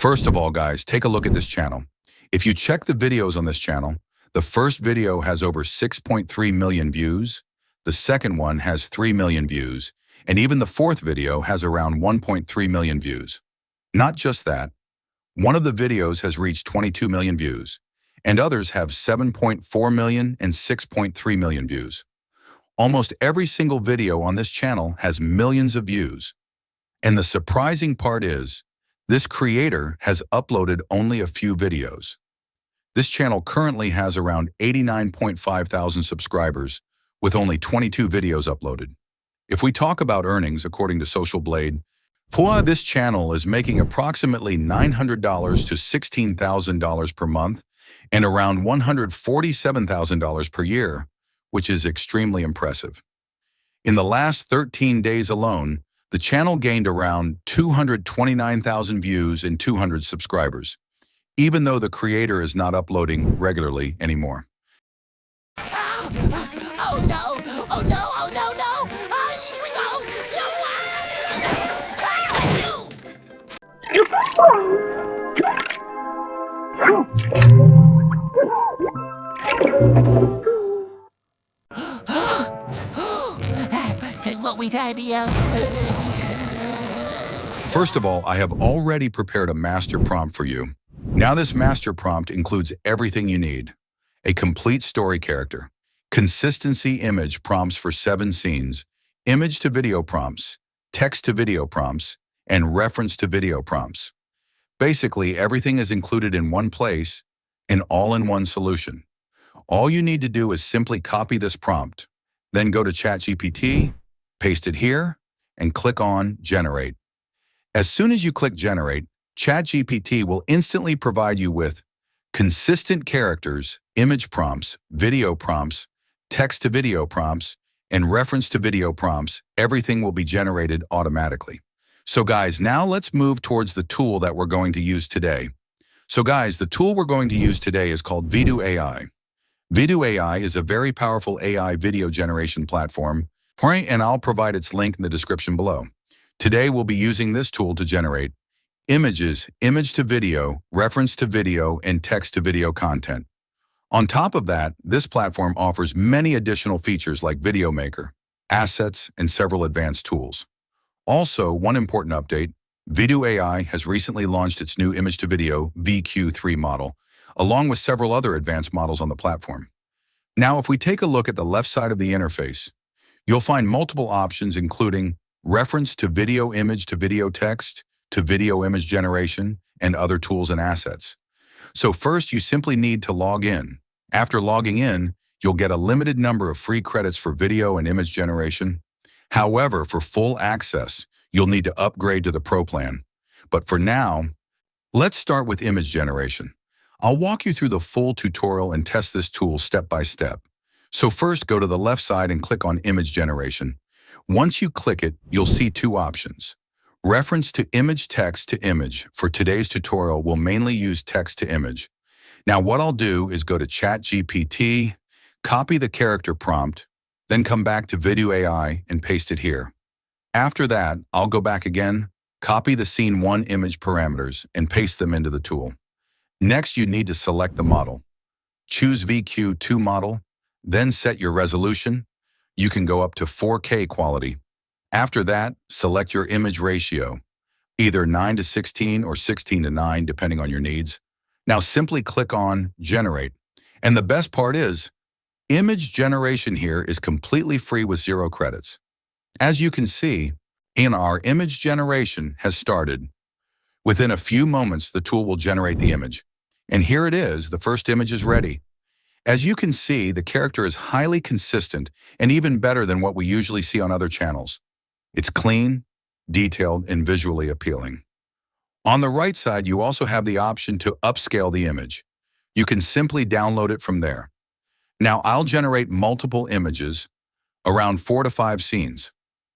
First of all, guys, take a look at this channel. If you check the videos on this channel, the first video has over 6.3 million views, the second one has 3 million views, and even the fourth video has around 1.3 million views. Not just that, one of the videos has reached 22 million views, and others have 7.4 million and 6.3 million views. Almost every single video on this channel has millions of views. And the surprising part is, this creator has uploaded only a few videos. This channel currently has around 89.5 thousand subscribers with only 22 videos uploaded. If we talk about earnings, according to Social Blade, this channel is making approximately $900 to $16,000 per month and around $147,000 per year, which is extremely impressive. In the last 13 days alone, the channel gained around 229,000 views and 200 subscribers, even though the creator is not uploading regularly anymore. Oh no! Oh no! Oh no! No! What we idea? First of all, I have already prepared a master prompt for you. Now this master prompt includes everything you need. A complete story character, consistency image prompts for 7 scenes, image to video prompts, text to video prompts, and reference to video prompts. Basically, everything is included in one place, an all-in-one solution. All you need to do is simply copy this prompt, then go to ChatGPT, paste it here, and click on Generate. As soon as you click Generate, ChatGPT will instantly provide you with consistent characters, image prompts, video prompts, text to video prompts, and reference to video prompts. Everything will be generated automatically. So guys, now let's move towards the tool that we're going to use today. So guys, the tool we're going to use today is called VidU AI. VidU AI is a very powerful AI video generation platform, and I'll provide its link in the description below. Today, we'll be using this tool to generate images, image to video, reference to video, and text to video content. On top of that, this platform offers many additional features like Video Maker, assets, and several advanced tools. Also, one important update, VidU AI has recently launched its new image to video VidU Q3 model, along with several other advanced models on the platform. Now, if we take a look at the left side of the interface, you'll find multiple options including reference to video image to video text, to video image generation, and other tools and assets. So first, you simply need to log in. After logging in, you'll get a limited number of free credits for video and image generation. However, for full access, you'll need to upgrade to the Pro plan. But for now, let's start with image generation. I'll walk you through the full tutorial and test this tool step by step. So first, go to the left side and click on Image Generation. Once you click it, you'll see 2 options. Reference to image, text to image. For today's tutorial, we'll mainly use text to image. Now what I'll do is go to ChatGPT, copy the character prompt, then come back to VidU AI and paste it here. After that, I'll go back again, copy the Scene 1 image parameters, and paste them into the tool. Next, you need to select the model. Choose VQ2 model, then set your resolution. You can go up to 4K quality. After that, select your image ratio, either 9:16 or 16:9, depending on your needs. Now simply click on Generate. And the best part is, image generation here is completely free with 0 credits. As you can see, our image generation has started. Within a few moments, the tool will generate the image. And here it is, the first image is ready. As you can see, the character is highly consistent and even better than what we usually see on other channels. It's clean, detailed, and visually appealing. On the right side, you also have the option to upscale the image. You can simply download it from there. Now, I'll generate multiple images, around 4 to 5 scenes.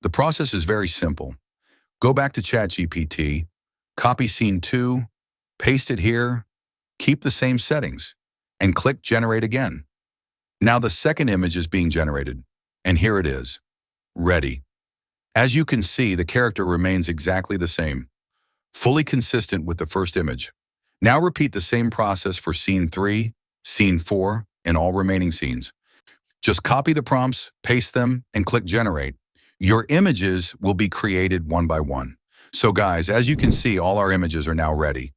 The process is very simple. Go back to ChatGPT, copy scene 2, paste it here, keep the same settings, and click Generate again. Now the second image is being generated, and here it is, ready. As you can see, the character remains exactly the same. fully consistent with the first image. Now repeat the same process for scene 3, scene 4, and all remaining scenes. Just copy the prompts, paste them, and click generate. Your images will be created one by one. So guys, as you can see, all our images are now ready.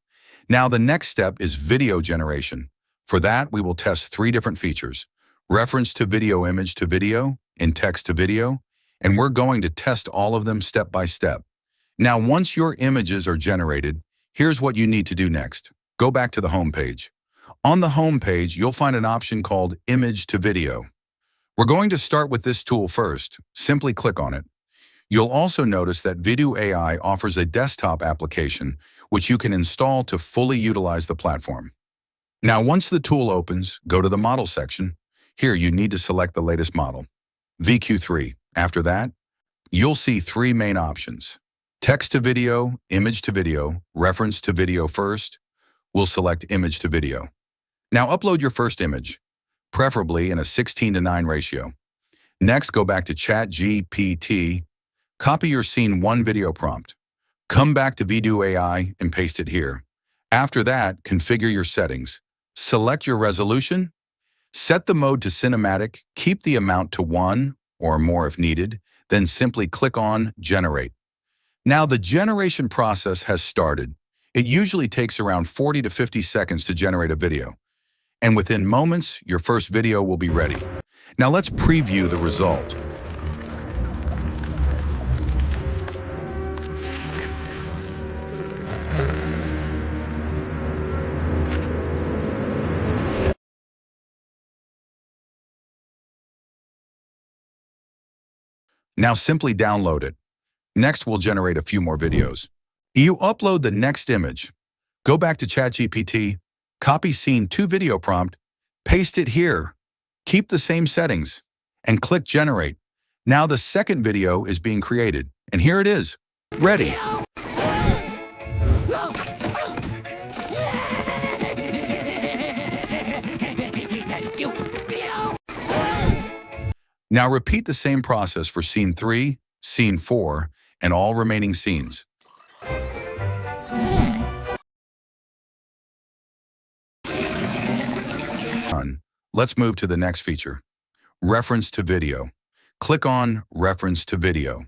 Now the next step is video generation. For that, we will test 3 different features: reference to video, image to video, and text to video, and we're going to test all of them step by step. Now, once your images are generated, here's what you need to do next. Go back to the home page. On the home page, you'll find an option called Image to Video. We're going to start with this tool first. Simply click on it. You'll also notice that VidU AI offers a desktop application which you can install to fully utilize the platform. Now, once the tool opens, go to the Model section. Here, you need to select the latest model, Vidu Q3. After that, you'll see 3 main options: text to video, image to video, reference to video first. We'll select image to video. Now, upload your first image, preferably in a 16:9 ratio. Next, go back to ChatGPT, copy your scene 1 video prompt. Come back to VidU AI and paste it here. After that, configure your settings. Select your resolution, set the mode to cinematic, keep the amount to 1 or more if needed, then simply click on Generate. Now the generation process has started. It usually takes around 40 to 50 seconds to generate a video. And within moments, your first video will be ready. Now let's preview the result. Now simply download it. Next, we'll generate a few more videos. You upload the next image. Go back to ChatGPT, copy scene 2 video prompt, paste it here, keep the same settings, and click Generate. Now the second video is being created, and here it is, ready. Now repeat the same process for scene 3, scene 4, and all remaining scenes. Let's move to the next feature, reference to video. Click on Reference to Video.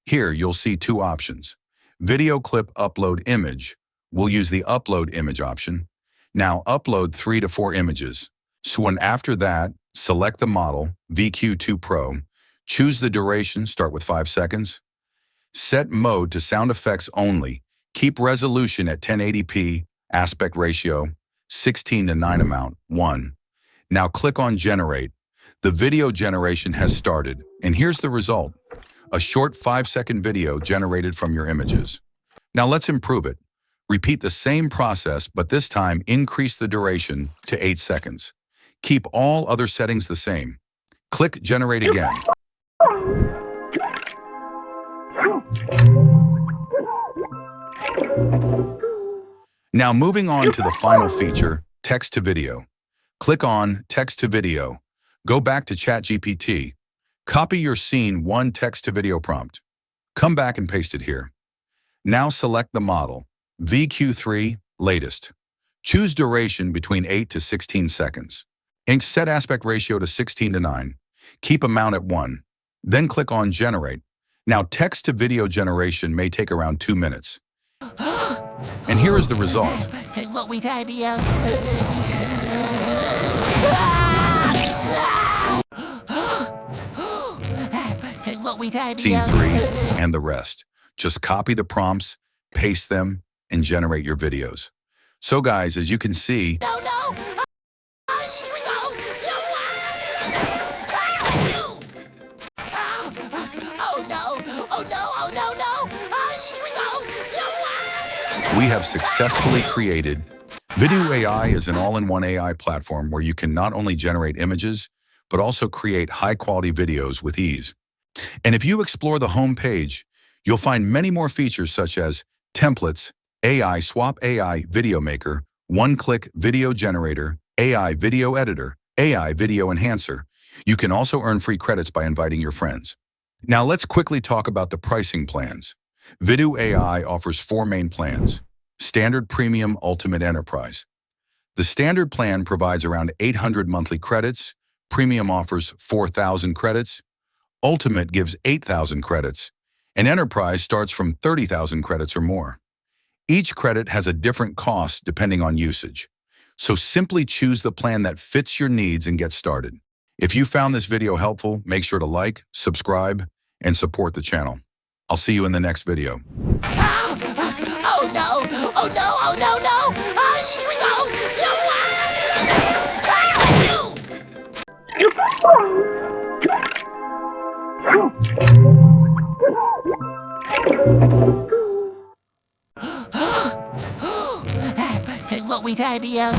Here you'll see 2 options. Video clip upload image. We'll use the upload image option. Now upload 3 to 4 images. So after that, select the model, VQ2 Pro. Choose the duration, start with 5 seconds. Set mode to sound effects only. Keep resolution at 1080p, aspect ratio, 16:9 amount, 1. Now click on Generate. The video generation has started, and here's the result. A short 5-second video generated from your images. Now let's improve it. Repeat the same process, but this time increase the duration to 8 seconds. Keep all other settings the same. Click Generate again. Now moving on to the final feature, text to video. Click on Text to Video. Go back to ChatGPT. Copy your scene 1 text to video prompt. Come back and paste it here. Now select the model, VQ3 Latest. Choose duration between 8 to 16 seconds. Set aspect ratio to 16:9. Keep amount at 1. Then click on Generate. Now text to video generation may take around 2 minutes. And here is the result. Scene 3 and the rest. Just copy the prompts, paste them, and generate your videos. So guys, as you can see, we have successfully created. VidU AI is an all-in-one AI platform where you can not only generate images, but also create high-quality videos with ease. And if you explore the home page, you'll find many more features such as templates, AI Swap AI Video Maker, one-click video generator, AI video editor, AI video enhancer. You can also earn free credits by inviting your friends. Now let's quickly talk about the pricing plans. VidU AI offers 4 main plans. Standard Premium Ultimate Enterprise. The standard plan provides around 800 monthly credits, Premium offers 4,000 credits, Ultimate gives 8,000 credits, and Enterprise starts from 30,000 credits or more. Each credit has a different cost depending on usage. So simply choose the plan that fits your needs and get started. If you found this video helpful, make sure to like, subscribe, and support the channel. I'll see you in the next video. Oh no! Oh no! Oh no! No! Here we go! What we had here?